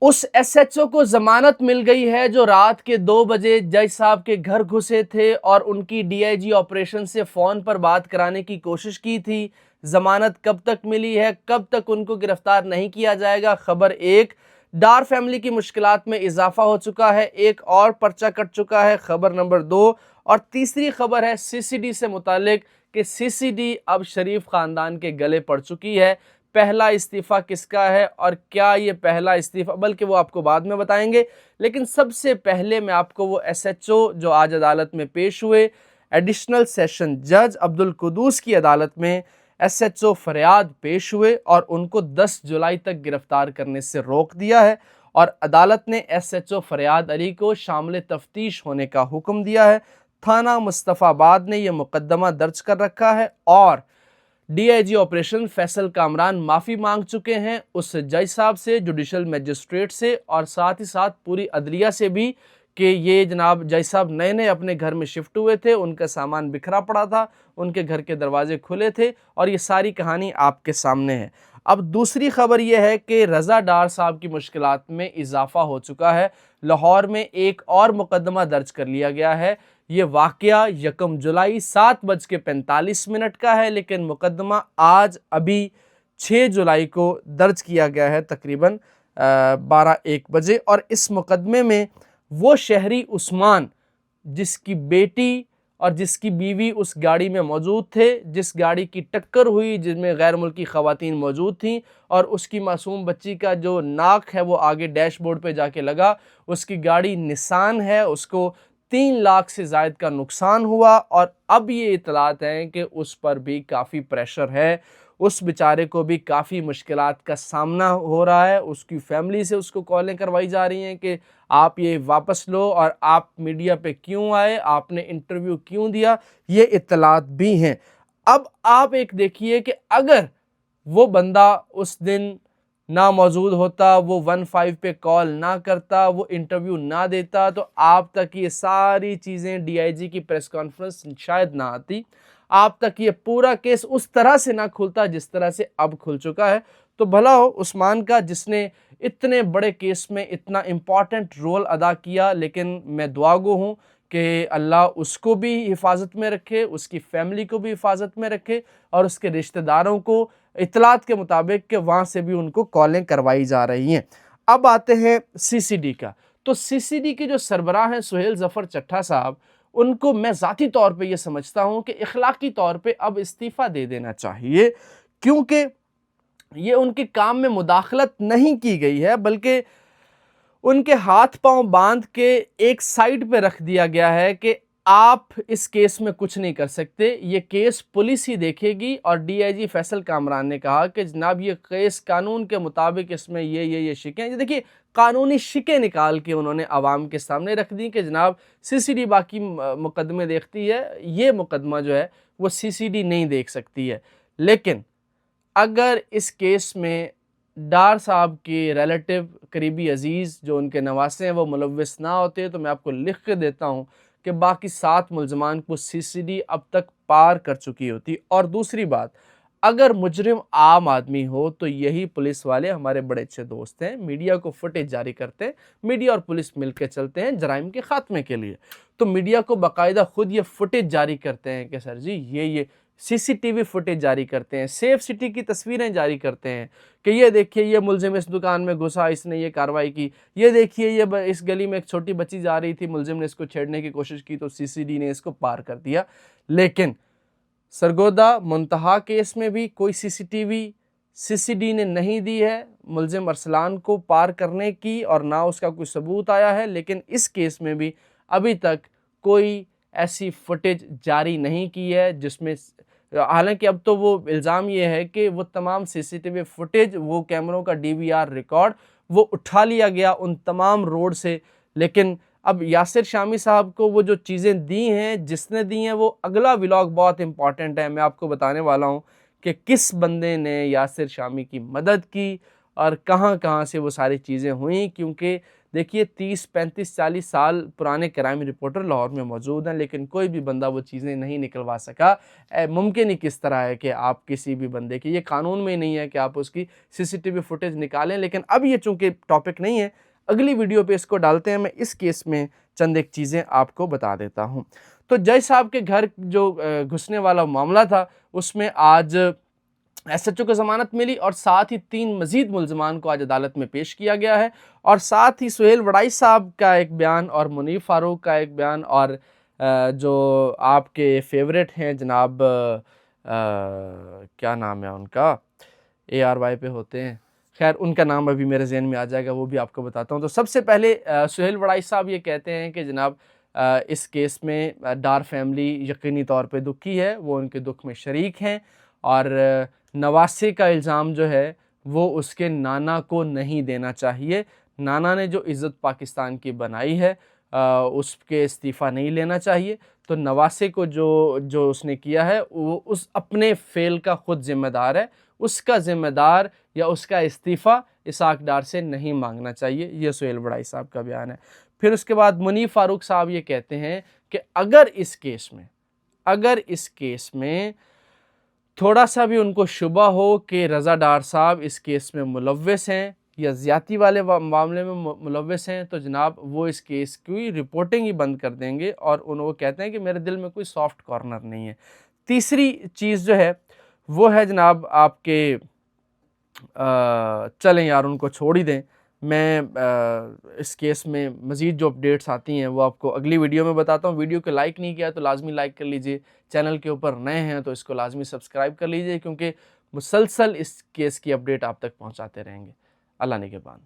उस एसएचओ को जमानत मिल गई है जो रात के 2 बजे जज साहब के घर घुसे थे और उनकी डीआईजी ऑपरेशन से फोन पर बात कराने की कोशिश की थी। जमानत कब तक मिली है, कब तक उनको गिरफ्तार नहीं किया जाएगा। खबर एक, डार फैमिली की मुश्किलात में इजाफा हो चुका है, एक और पर्चा कट चुका है। खबर नंबर 2 और तीसरी खबर है सीसीडी से मुतालिक कि सीसीडी अब शरीफ खानदान के गले पड़ चुकी है। पहला इस्तीफा किसका है और क्या ये पहला इस्तीफा, बल्कि वो आपको बाद में बताएंगे। लेकिन सबसे पहले मैं आपको वो एसएचओ जो आज अदालत में पेश हुए, एडिशनल सेशन जज अब्दुल कुदूस की अदालत में एसएचओ फरियाद पेश हुए और उनको 10 जुलाई तक गिरफ्तार करने से रोक दिया है और अदालत ने एसएचओ फरियाद अली को शामिल तफ्तीश होने का हुक्म दिया है। थाना मुस्तफ़ाबाद ने यह मुकदमा दर्ज कर रखा है और डीआईजी ऑपरेशन फैसल कामरान माफ़ी मांग चुके हैं उस जज साहब से, जुडिशल मजिस्ट्रेट से और साथ ही साथ पूरी अदलिया से भी कि ये जनाब जज साहब नए नए अपने घर में शिफ्ट हुए थे, उनका सामान बिखरा पड़ा था, उनके घर के दरवाजे खुले थे और ये सारी कहानी आपके सामने है। अब दूसरी खबर यह है कि रज़ा डार साहब की मुश्किलात में इजाफा हो चुका है। लाहौर में एक और मुकदमा दर्ज कर लिया गया है। ये वाक़या 1 जुलाई 7:45 का है, लेकिन मुकदमा आज अभी 6 जुलाई को दर्ज किया गया है तकरीबन 12-1 बजे। और इस मुकदमे में वो शहरी उस्मान जिसकी बेटी और जिसकी बीवी उस गाड़ी में मौजूद थे, जिस गाड़ी की टक्कर हुई जिसमें गैर मुल्की ख़वातीन मौजूद थीं और उसकी मासूम बच्ची का जो नाक है वो आगे डैशबोर्ड पे जाके लगा, उसकी गाड़ी निसान है, उसको 3 लाख से ज़ायद का नुकसान हुआ और अब ये इतलात हैं कि उस पर भी काफ़ी प्रेशर है, उस बेचारे को भी काफ़ी मुश्किलात का सामना हो रहा है। उसकी फैमिली से उसको कॉलें करवाई जा रही हैं कि आप ये वापस लो और आप मीडिया पे क्यों आए, आपने इंटरव्यू क्यों दिया, ये इत्तलात भी हैं। अब आप एक देखिए कि अगर वो बंदा उस दिन ना मौजूद होता, वो 15 पे कॉल ना करता, वो इंटरव्यू ना देता, तो आप तक ये सारी चीज़ें, डीआईजी की प्रेस कॉन्फ्रेंस शायद ना आती, आप तक ये पूरा केस उस तरह से ना खुलता जिस तरह से अब खुल चुका है। तो भला हो उस्मान का जिसने इतने बड़े केस में इतना इम्पॉर्टेंट रोल अदा किया, लेकिन मैं दुआगो हूँ कि अल्लाह उसको भी हिफाजत में रखे, उसकी फैमिली को भी हिफाजत में रखे और उसके रिश्तेदारों को इतलात के मुताबिक कि वहाँ से भी उनको कॉलें करवाई जा रही हैं। अब आते हैं सीसीडी का। तो सीसीडी के जो सरबराह हैं सुहेल ज़फ़र चट्ठा साहब, उनको मैं ज़ाती तौर पे ये समझता हूँ कि इखलाकी तौर पे अब इस्तीफ़ा दे देना चाहिए, क्योंकि ये उनके काम में मुदाखलत नहीं की गई है, बल्कि उनके हाथ पांव बांध के एक साइड पे रख दिया गया है कि आप इस केस में कुछ नहीं कर सकते, ये केस पुलिस ही देखेगी। और डीआईजी फैसल कामरान ने कहा कि जनाब ये केस कानून के मुताबिक इसमें ये शिकें, ये देखिए कानूनी शिकें निकाल के उन्होंने आवाम के सामने रख दी कि जनाब सीसीडी बाकी मुकदमे देखती है, ये मुकदमा जो है वो सीसीडी नहीं देख सकती है। लेकिन अगर इस केस में डार साहब के रिलेटिव करीबी अजीज़ जो उनके नवासे हैं वो मुलव्विस ना होते, तो मैं आपको लिख के देता हूँ कि बाकी 7 मुल्ज़मान को सीसीडी अब तक पार कर चुकी होती। और दूसरी बात, अगर मुजरिम आम आदमी हो तो यही पुलिस वाले हमारे बड़े अच्छे दोस्त हैं, मीडिया को फुटेज जारी करते हैं, मीडिया और पुलिस मिलकर चलते हैं जराइम के खात्मे के लिए। तो मीडिया को बाकायदा खुद ये फुटेज जारी करते हैं कि सर जी ये सीसीटीवी फुटेज जारी करते हैं, सेफ सिटी की तस्वीरें जारी करते हैं कि ये देखिए ये मुलजिम इस दुकान में घुसा, इसने ये कार्रवाई की, ये देखिए ये इस गली में एक छोटी बच्ची जा रही थी, मुलजिम ने इसको छेड़ने की कोशिश की तो सीसीडी ने इसको पार कर दिया। लेकिन सरगोदा मुंतहा केस में भी कोई सीसीडी ने नहीं दी है मुलजिम अरसलान को पार करने की और ना उसका कोई सबूत आया है। लेकिन इस केस में भी अभी तक कोई ऐसी फुटेज जारी नहीं की है जिसमें, हालांकि अब तो वो इल्ज़ाम ये है कि वो तमाम सीसीटीवी फुटेज, वो कैमरों का डीवीआर रिकॉर्ड वो उठा लिया गया उन तमाम रोड से। लेकिन अब यासिर शामी साहब को वो जो चीज़ें दी हैं, जिसने दी हैं, वो अगला व्लॉग बहुत इंपॉर्टेंट है, मैं आपको बताने वाला हूँ कि किस बंदे ने यासिर शामी की मदद की और कहाँ कहाँ से वो सारी चीज़ें हुई। क्योंकि देखिए 30, 35, 40 साल पुराने क्राइम रिपोर्टर लाहौर में मौजूद हैं, लेकिन कोई भी बंदा वो चीज़ें नहीं निकलवा सका। मुमकिन ही किस तरह है कि आप किसी भी बंदे की, ये कानून में ही नहीं है कि आप उसकी सीसीटीवी फुटेज निकालें। लेकिन अब ये चूँकि टॉपिक नहीं है, अगली वीडियो पे इसको डालते हैं। मैं इस केस में चंद एक चीज़ें आपको बता देता हूँ। तो जज साहब के घर जो घुसने वाला मामला था, उसमें आज एसएचओ को ज़मानत मिली और साथ ही 3 मज़ीद मुल्ज़मान को आज अदालत में पेश किया गया है। और साथ ही सुहेल वड़ाई साहब का एक बयान और मुनीर फ़ारूक का एक बयान और जो आपके फेवरेट हैं जनाब क्या नाम है उनका, ARY पे होते हैं, खैर उनका नाम अभी मेरे ज़हन में आ जाएगा, वो भी आपको बताता हूँ। तो सबसे पहले सुहेल वड़ाई साहब ये कहते हैं कि जनाब इस केस में डार फैमिली यकीनी तौर पे दुखी है, वो उनके दुख में शरीक हैं। और नवासे का इल्ज़ाम जो है वो उसके नाना को नहीं देना चाहिए। नाना ने जो इज़्ज़त पाकिस्तान की बनाई है उसके इस्तीफ़ा नहीं लेना चाहिए। तो नवासे को जो उसने किया है वो उस अपने फ़ेल का ख़ुद ज़िम्मेदार है, उसका ज़िम्मेदार या उसका इस्तीफ़ा इसहाक डार से नहीं मांगना चाहिए। ये सुहेल वड़ाई साहब का बयान है। फिर उसके बाद मुनीर फ़ारूक साहब ये कहते हैं कि अगर इस केस में थोड़ा सा भी उनको शुबा हो कि रज़ा डार साहब इस केस में मुलव्वस हैं या ज़्यादती वाले मामले में मुलव्वस हैं, तो जनाब वो इस केस की रिपोर्टिंग ही बंद कर देंगे। और वो कहते हैं कि मेरे दिल में कोई सॉफ्ट कॉर्नर नहीं है। तीसरी चीज़ जो है वो है जनाब आपके चलें यार उनको छोड़ ही दें। मैं इस केस में मज़ीद जो अपडेट्स आती हैं वो आपको अगली वीडियो में बताता हूँ। वीडियो को लाइक नहीं किया तो लाजमी लाइक कर लीजिए। चैनल के ऊपर नए हैं तो इसको लाजमी सब्सक्राइब कर लीजिए, क्योंकि मुसलसल इस केस की अपडेट आप तक पहुँचाते रहेंगे। अल्लाह निगहबान।